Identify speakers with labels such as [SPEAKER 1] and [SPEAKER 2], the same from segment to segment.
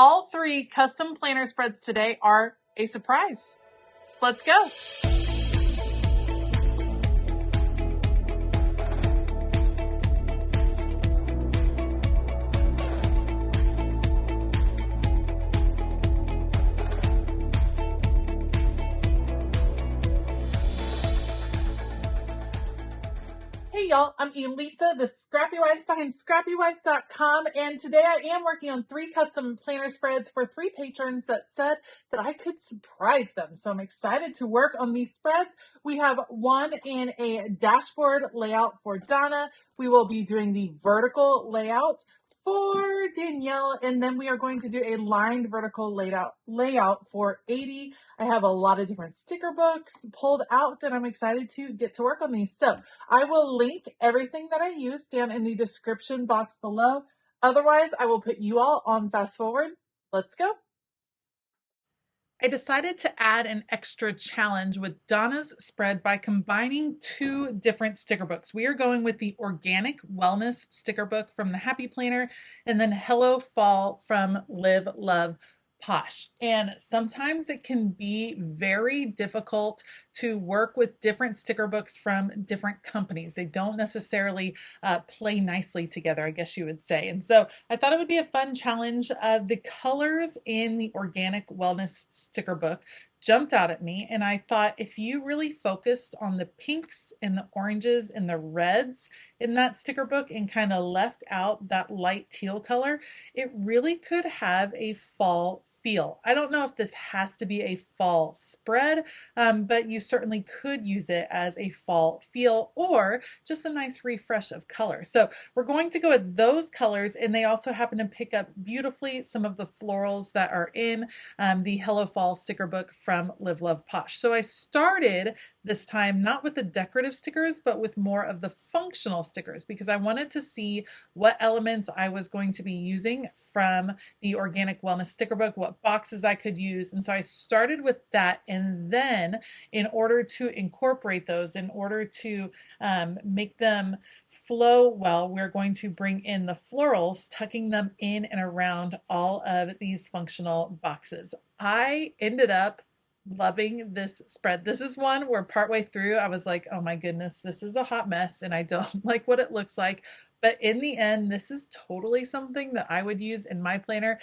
[SPEAKER 1] All three custom planner spreads today are a surprise. Let's go. Hey y'all, I'm Elisa, the Scrappy Wife behind ScrappyWife.com, and today I am working on 3 custom planner spreads for 3 patrons that said that I could surprise them. So I'm excited to work on these spreads. We have one in a dashboard layout for Donna. We will be doing the vertical layout for Danielle, and then we are going to do a lined vertical layout for 80. I have a lot of different sticker books pulled out, and I'm excited to get to work on these. So I will link everything that I use down in the description box below. Otherwise, I will put you all on fast forward. Let's go. I decided to add an extra challenge with Donna's spread by combining 2 different sticker books. We are going with the Organic Wellness sticker book from the Happy Planner and then Hello Fall from Live Love Posh. And sometimes it can be very difficult to work with different sticker books from different companies. They don't necessarily play nicely together, I guess you would say. And so I thought it would be a fun challenge. The colors in the Organic Wellness sticker book jumped out at me, and I thought if you really focused on the pinks and the oranges and the reds in that sticker book and kind of left out that light teal color, it really could have a fall feel. I don't know if this has to be a fall spread, but you certainly could use it as a fall feel or just a nice refresh of color. So we're going to go with those colors, and they also happen to pick up beautifully some of the florals that are in the Hello Fall sticker book from Live Love Posh. So I started this time not with the decorative stickers, but with more of the functional stickers because I wanted to see what elements I was going to be using from the Organic Wellness sticker book, what boxes I could use. And so I started with that. And then in order to incorporate those, in order to make them flow well, we're going to bring in the florals, tucking them in and around all of these functional boxes. I ended up loving this spread. This is one where partway through I was like, oh my goodness, this is a hot mess and I don't like what it looks like. But in the end, this is totally something that I would use in my planner.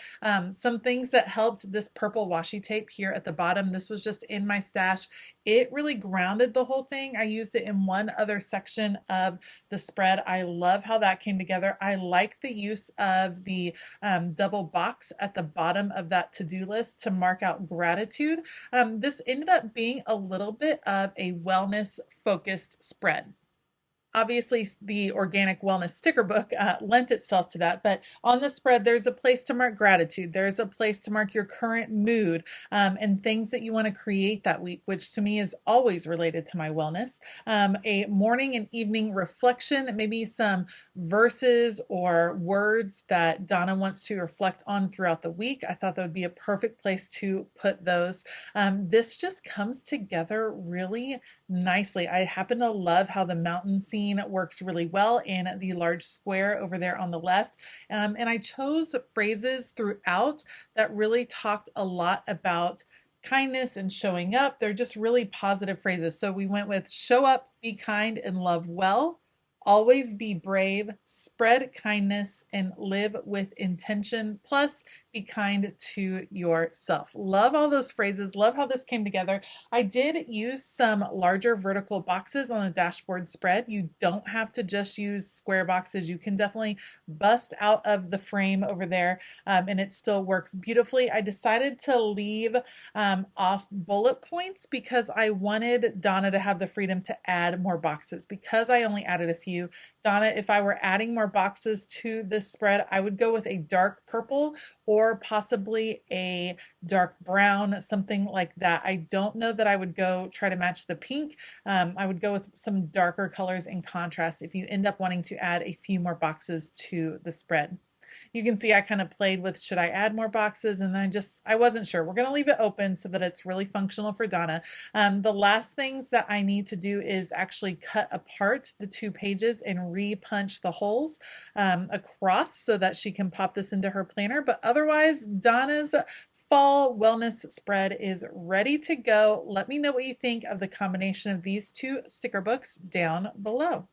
[SPEAKER 1] Some things that helped, this purple washi tape here at the bottom, this was just in my stash. It really grounded the whole thing. I used it in one other section of the spread. I love how that came together. I like the use of the double box at the bottom of that to-do list to mark out gratitude. This ended up being a little bit of a wellness focused spread. Obviously, the Organic Wellness sticker book lent itself to that, but on the spread, there's a place to mark gratitude. There's a place to mark your current mood and things that you want to create that week, which to me is always related to my wellness. A morning and evening reflection, maybe some verses or words that Donna wants to reflect on throughout the week. I thought that would be a perfect place to put those. This just comes together really nicely. I happen to love how the mountain scene works really well in the large square over there on the left. And I chose phrases throughout that really talked a lot about kindness and showing up. They're just really positive phrases. So we went with show up, be kind, and love well. Always be brave, spread kindness, and live with intention. Plus, be kind to yourself. Love all those phrases. Love how this came together. I did use some larger vertical boxes on the dashboard spread. You don't have to just use square boxes. You can definitely bust out of the frame over there, and it still works beautifully. I decided to leave off bullet points because I wanted Donna to have the freedom to add more boxes. Because I only added a few, Donna, if I were adding more boxes to this spread, I would go with a dark purple or possibly a dark brown, something like that. I don't know that I would go try to match the pink. I would go with some darker colors in contrast if you end up wanting to add a few more boxes to the spread. You can see I kind of played with, should I add more boxes? And then I wasn't sure. We're going to leave it open so that it's really functional for Donna. The last things that I need to do is actually cut apart the 2 pages and re-punch the holes across so that she can pop this into her planner. But otherwise, Donna's fall wellness spread is ready to go. Let me know what you think of the combination of these 2 sticker books down below.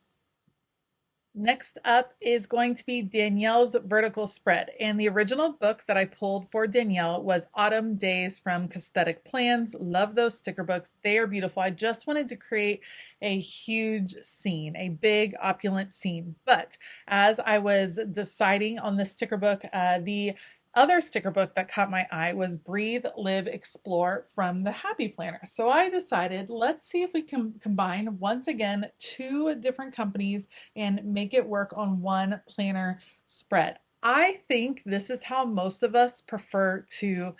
[SPEAKER 1] Next up is going to be Danielle's vertical spread. And the original book that I pulled for Danielle was Autumn Daze from Aesthetic Plans. Love those sticker books. They are beautiful. I just wanted to create a huge scene, a big opulent scene. But as I was deciding on the sticker book, the other sticker book that caught my eye was Breathe, Live, Explore from the Happy Planner. So I decided, let's see if we can combine, once again, 2 different companies and make it work on one planner spread. I think this is how most of us prefer to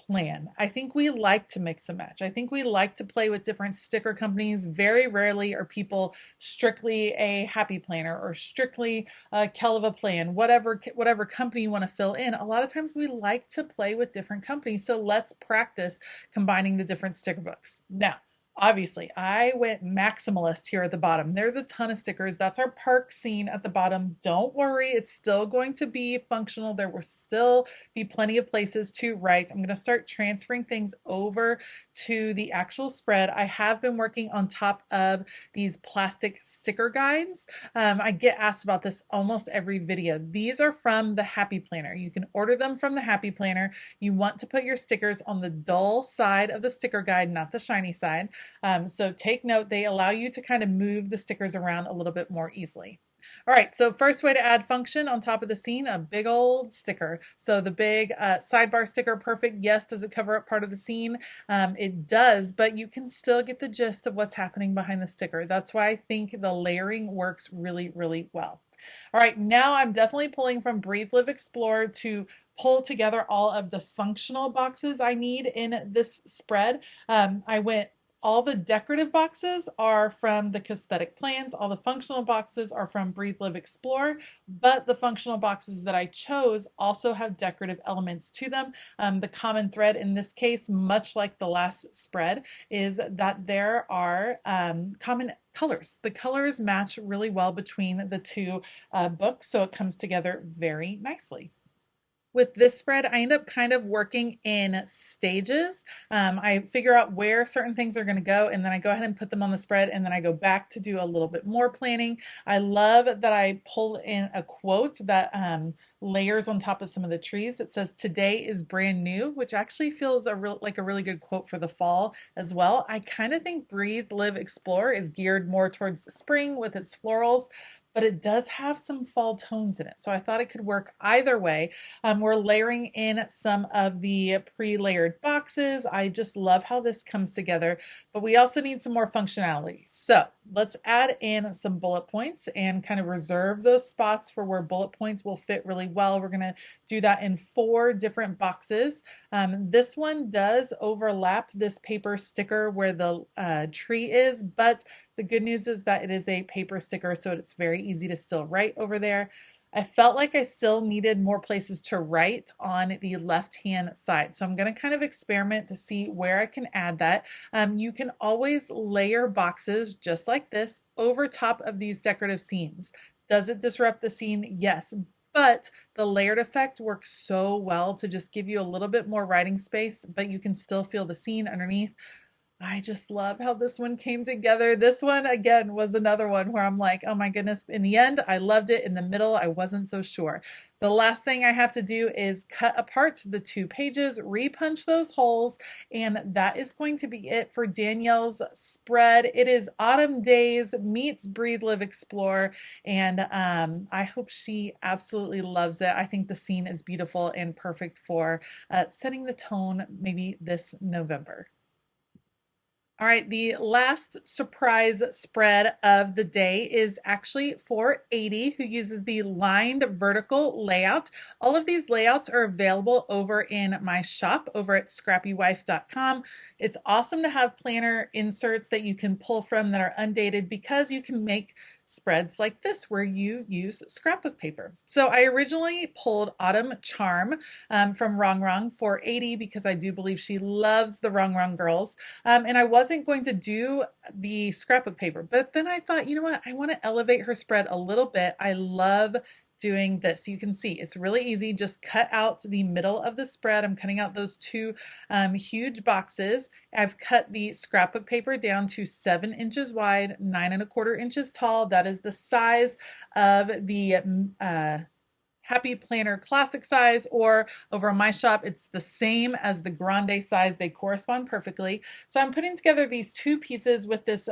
[SPEAKER 1] plan. I think we like to mix and match. I think we like to play with different sticker companies. Very rarely are people strictly a Happy Planner or strictly a Kelva Plan, whatever company you want to fill in. A lot of times we like to play with different companies. So let's practice combining the different sticker books. Now, obviously, I went maximalist here at the bottom. There's a ton of stickers. That's our park scene at the bottom. Don't worry, it's still going to be functional. There will still be plenty of places to write. I'm going to start transferring things over to the actual spread. I have been working on top of these plastic sticker guides. I get asked about this almost every video. These are from the Happy Planner. You can order them from the Happy Planner. You want to put your stickers on the dull side of the sticker guide, not the shiny side. So take note, they allow you to kind of move the stickers around a little bit more easily. All right, so first way to add function on top of the scene, a big old sticker. So the big sidebar sticker, perfect. Yes, does it cover up part of the scene? It does, but you can still get the gist of what's happening behind the sticker. That's why I think the layering works really, really well. All right, now I'm definitely pulling from Breathe, Live, Explore to pull together all of the functional boxes I need in this spread. All the decorative boxes are from the Aesthetic Plans. All the functional boxes are from Breathe, Live, Explore, but the functional boxes that I chose also have decorative elements to them. The common thread in this case, much like the last spread, is that there are common colors. The colors match really well between the 2 books, so it comes together very nicely. With this spread, I end up kind of working in stages. I figure out where certain things are going to go, and then I go ahead and put them on the spread, and then I go back to do a little bit more planning. I love that I pulled in a quote that layers on top of some of the trees. It says, "Today is brand new," which actually feels like a really good quote for the fall as well. I kind of think Breathe, Live, Explore is geared more towards the spring with its florals, but it does have some fall tones in it. So I thought it could work either way. We're layering in some of the pre-layered boxes. I just love how this comes together, but we also need some more functionality. So let's add in some bullet points and kind of reserve those spots for where bullet points will fit really well. We're gonna do that in 4 different boxes. This one does overlap this paper sticker where the tree is, but the good news is that it is a paper sticker, so it's very easy to still write over there. I felt like I still needed more places to write on the left-hand side. So I'm going to kind of experiment to see where I can add that. You can always layer boxes just like this over top of these decorative scenes. Does it disrupt the scene? Yes. But the layered effect works so well to just give you a little bit more writing space, but you can still feel the scene underneath. I just love how this one came together. This one, again, was another one where I'm like, oh my goodness, in the end, I loved it. In the middle, I wasn't so sure. The last thing I have to do is cut apart the 2 pages, repunch those holes, and that is going to be it for Danielle's spread. It is Autumn Daze meets Breathe, Live, Explore, and I hope she absolutely loves it. I think the scene is beautiful and perfect for setting the tone maybe this November. All right, the last surprise spread of the day is actually for 80, who uses the lined vertical layout. All of these layouts are available over in my shop over at ScrappyWife.com. It's awesome to have planner inserts that you can pull from that are undated because you can make spreads like this where you use scrapbook paper. So I originally pulled Autumn Charm from Wrong Wrong for 80 because I do believe she loves the Wrong Wrong girls. And I wasn't going to do the scrapbook paper, but then I thought, you know what, I want to elevate her spread a little bit. I love doing this. You can see it's really easy. Just cut out the middle of the spread. I'm cutting out those two huge boxes. I've cut the scrapbook paper down to 7 inches wide, 9¼ inches tall. That is the size of the Happy Planner Classic size, or over on my shop, it's the same as the Grande size. They correspond perfectly. So I'm putting together these two pieces with this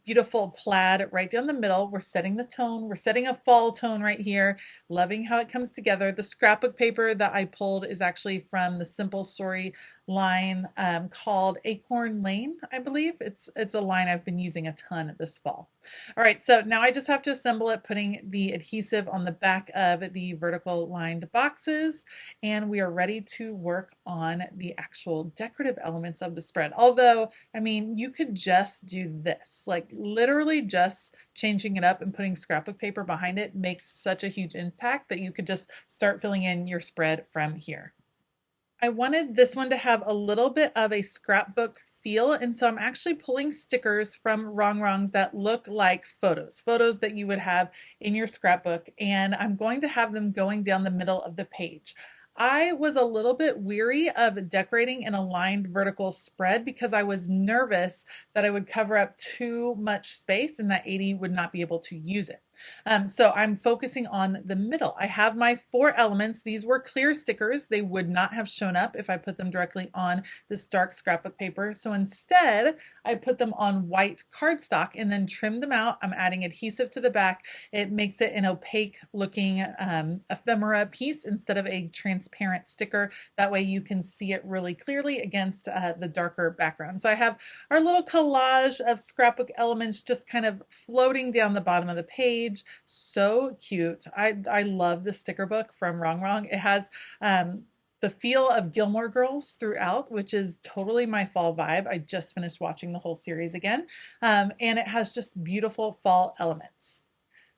[SPEAKER 1] beautiful plaid right down the middle. We're setting the tone. We're setting a fall tone right here. Loving how it comes together. The scrapbook paper that I pulled is actually from the Simple Story line called Acorn Lane, I believe. It's a line I've been using a ton this fall. All right, so now I just have to assemble it, putting the adhesive on the back of the vertical lined boxes, and we are ready to work on the actual decorative elements of the spread. Although, I mean, you could just do this, like literally just changing it up and putting scrapbook paper behind it makes such a huge impact that you could just start filling in your spread from here. I wanted this one to have a little bit of a scrapbook feel, and so I'm actually pulling stickers from Wrong Wrong that look like photos that you would have in your scrapbook, and I'm going to have them going down the middle of the page. I was a little bit weary of decorating an aligned vertical spread because I was nervous that I would cover up too much space and that 80 would not be able to use it. So I'm focusing on the middle. I have my 4 elements. These were clear stickers. They would not have shown up if I put them directly on this dark scrapbook paper. So instead, I put them on white cardstock and then trimmed them out. I'm adding adhesive to the back. It makes it an opaque looking ephemera piece instead of a transparent sticker. That way you can see it really clearly against the darker background. So I have our little collage of scrapbook elements just kind of floating down the bottom of the page. So cute. I love the sticker book from Wrong Wrong. It has the feel of Gilmore Girls throughout, which is totally my fall vibe. I just finished watching the whole series again, and it has just beautiful fall elements.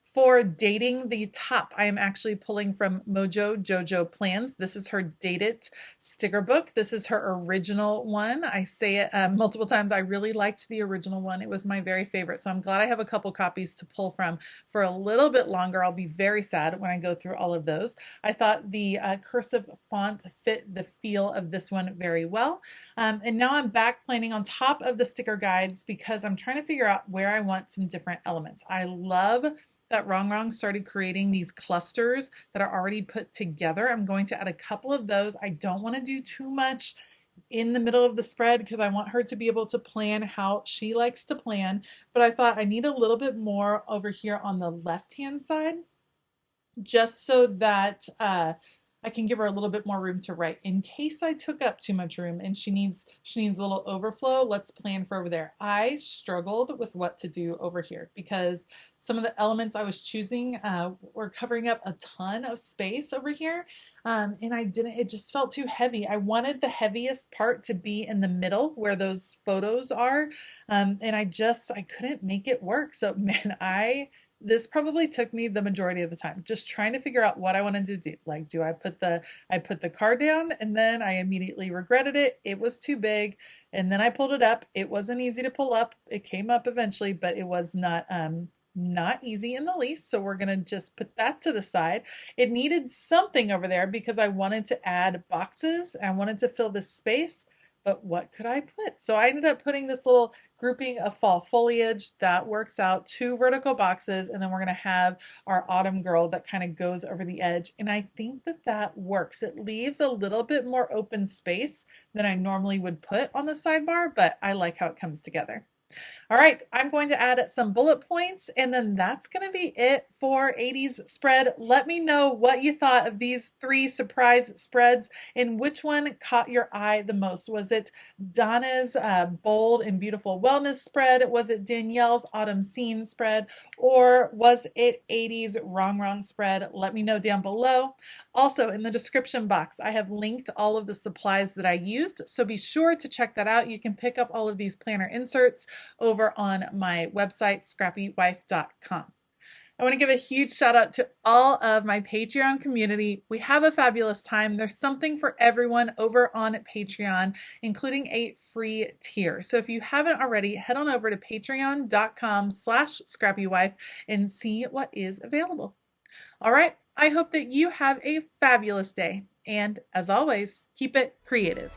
[SPEAKER 1] For dating the top, I am actually pulling from Mojo Jojo Plans. This is her Date It sticker book. This is her original one. I say it multiple times. I really liked the original one. It was my very favorite. So I'm glad I have a couple copies to pull from for a little bit longer. I'll be very sad when I go through all of those. I thought the cursive font fit the feel of this one very well. And now I'm back planning on top of the sticker guides because I'm trying to figure out where I want some different elements. I love that Wrong Wrong started creating these clusters that are already put together. I'm going to add a couple of those. I don't want to do too much in the middle of the spread because I want her to be able to plan how she likes to plan, but I thought I need a little bit more over here on the left-hand side just so that I can give her a little bit more room to write in case I took up too much room and she needs a little overflow. Let's plan for over there. I struggled with what to do over here because some of the elements I was choosing were covering up a ton of space over here, and it just felt too heavy. I wanted the heaviest part to be in the middle where those photos are, and I couldn't make it work. So man, this probably took me the majority of the time, just trying to figure out what I wanted to do. Like, I put the card down and then I immediately regretted it. It was too big. And then I pulled it up. It wasn't easy to pull up. It came up eventually, but it was not easy in the least. So we're going to just put that to the side. It needed something over there because I wanted to add boxes. I wanted to fill this space. But what could I put? So I ended up putting this little grouping of fall foliage that works out, 2 vertical boxes, and then we're going to have our autumn girl that kind of goes over the edge. And I think that works. It leaves a little bit more open space than I normally would put on the sidebar, but I like how it comes together. All right, I'm going to add some bullet points and then that's going to be it for 80s spread. Let me know what you thought of these 3 surprise spreads and which one caught your eye the most. Was it Donna's bold and beautiful wellness spread? Was it Danielle's autumn scene spread? Or was it 80s Wrong Wrong spread? Let me know down below. Also in the description box, I have linked all of the supplies that I used, so be sure to check that out. You can pick up all of these planner inserts over on my website, ScrappyWife.com. I want to give a huge shout out to all of my Patreon community. We have a fabulous time. There's something for everyone over on Patreon, including a free tier. So if you haven't already, head on over to patreon.com/ScrappyWife and see what is available. All right, I hope that you have a fabulous day. And as always, keep it creative.